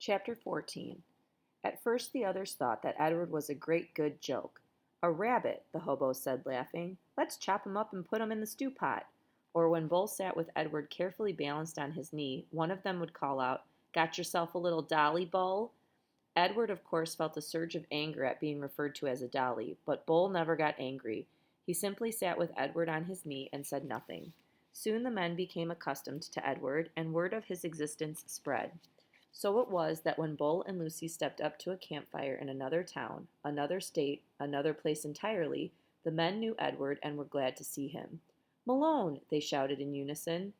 Chapter 14. At first the others thought that Edward was a great good joke. "A rabbit," the hobo said, laughing. "Let's chop him up and put him in the stew pot." Or when Bull sat with Edward carefully balanced on his knee, one of them would call out, "Got yourself a little dolly, Bull?" Edward, of course, felt a surge of anger at being referred to as a dolly, but Bull never got angry. He simply sat with Edward on his knee and said nothing. Soon the men became accustomed to Edward, and word of his existence spread. So it was that when Bull and Lucy stepped up to a campfire in another town, another state, another place entirely, the men knew Edward and were glad to see him. "Malone!" they shouted in unison,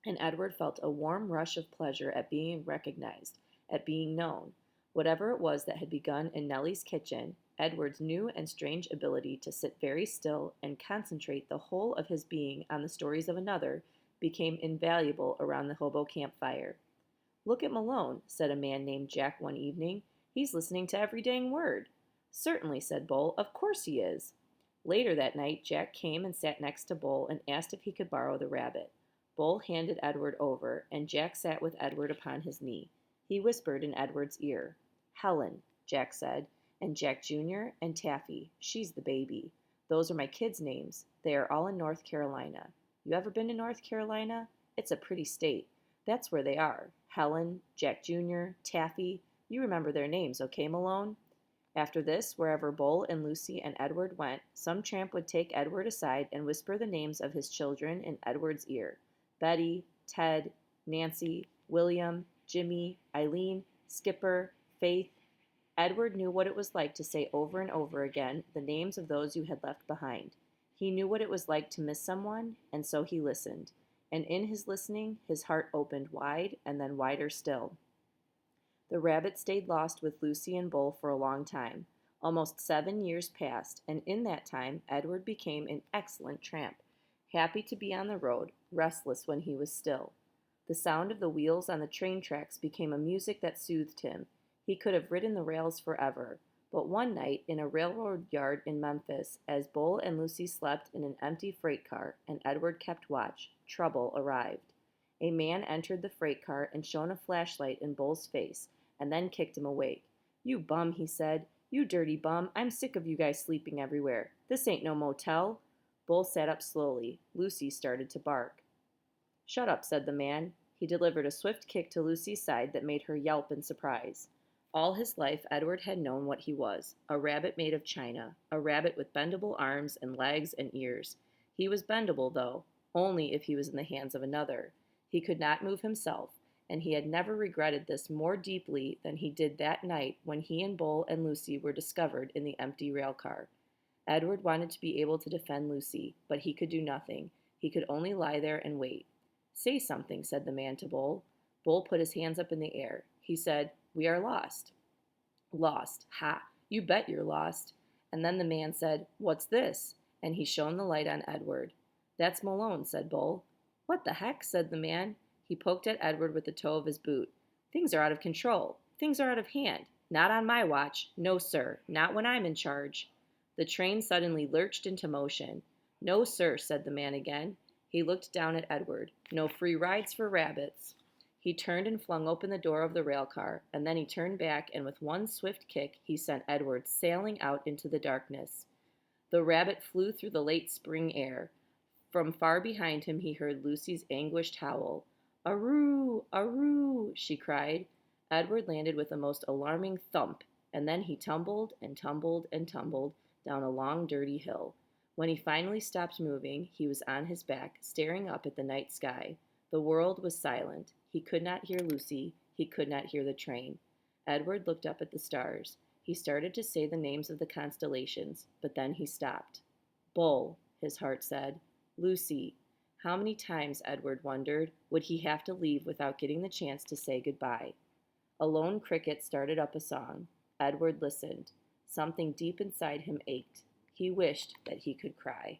and Edward felt a warm rush of pleasure at being recognized, at being known. Whatever it was that had begun in Nellie's kitchen, Edward's new and strange ability to sit very still and concentrate the whole of his being on the stories of another became invaluable around the hobo campfire. "Look at Malone," said a man named Jack one evening. "He's listening to every dang word." "Certainly," said Bull. "Of course he is." Later that night, Jack came and sat next to Bull and asked if he could borrow the rabbit. Bull handed Edward over, and Jack sat with Edward upon his knee. He whispered in Edward's ear. "Helen," Jack said, "and Jack Jr. and Taffy. She's the baby. Those are my kids' names. They are all in North Carolina. You ever been to North Carolina? It's a pretty state. That's where they are. Helen, Jack Jr., Taffy. You remember their names, okay, Malone?" After this, wherever Bull and Lucy and Edward went, some tramp would take Edward aside and whisper the names of his children in Edward's ear. Betty, Ted, Nancy, William, Jimmy, Eileen, Skipper, Faith. Edward knew what it was like to say over and over again the names of those you had left behind. He knew what it was like to miss someone, and so he listened. And in his listening, his heart opened wide and then wider still. The rabbit stayed lost with Lucy and Bull for a long time. Almost 7 years passed, and in that time Edward became an excellent tramp, happy to be on the road, restless when he was still. The sound of the wheels on the train tracks became a music that soothed him. He could have ridden the rails forever. But one night, in a railroad yard in Memphis, as Bull and Lucy slept in an empty freight car and Edward kept watch, trouble arrived. A man entered the freight car and shone a flashlight in Bull's face, and then kicked him awake. "You bum," he said. "You dirty bum. I'm sick of you guys sleeping everywhere. This ain't no motel." Bull sat up slowly. Lucy started to bark. "Shut up," said the man. He delivered a swift kick to Lucy's side that made her yelp in surprise. All his life Edward had known what he was, a rabbit made of china, a rabbit with bendable arms and legs and ears. He was bendable, though, only if he was in the hands of another. He could not move himself, and he had never regretted this more deeply than he did that night when he and Bull and Lucy were discovered in the empty rail car. Edward wanted to be able to defend Lucy, but he could do nothing. He could only lie there and wait. "Say something," said the man to Bull. Bull put his hands up in the air. He said, "We are lost." "Lost? Ha! You bet you're lost." And then the man said, "What's this?" And he shone the light on Edward. "That's Malone," said Bull. "What the heck?" said the man. He poked at Edward with the toe of his boot. "Things are out of control. Things are out of hand. Not on my watch. No, sir. Not when I'm in charge." The train suddenly lurched into motion. "No, sir," said the man again. He looked down at Edward. "No free rides for rabbits." He turned and flung open the door of the rail car, and then he turned back, and with one swift kick he sent Edward sailing out into the darkness. The rabbit flew through the late spring air. From far behind him he heard Lucy's anguished howl. "Aroo! Aroo!" she cried. Edward landed with a most alarming thump, and then he tumbled and tumbled and tumbled down a long, dirty hill. When he finally stopped moving, he was on his back, staring up at the night sky. The world was silent. He could not hear Lucy. He could not hear the train. Edward looked up at the stars. He started to say the names of the constellations, but then he stopped. "Bull," his heart said. "Lucy." How many times, Edward wondered, would he have to leave without getting the chance to say goodbye? A lone cricket started up a song. Edward listened. Something deep inside him ached. He wished that he could cry.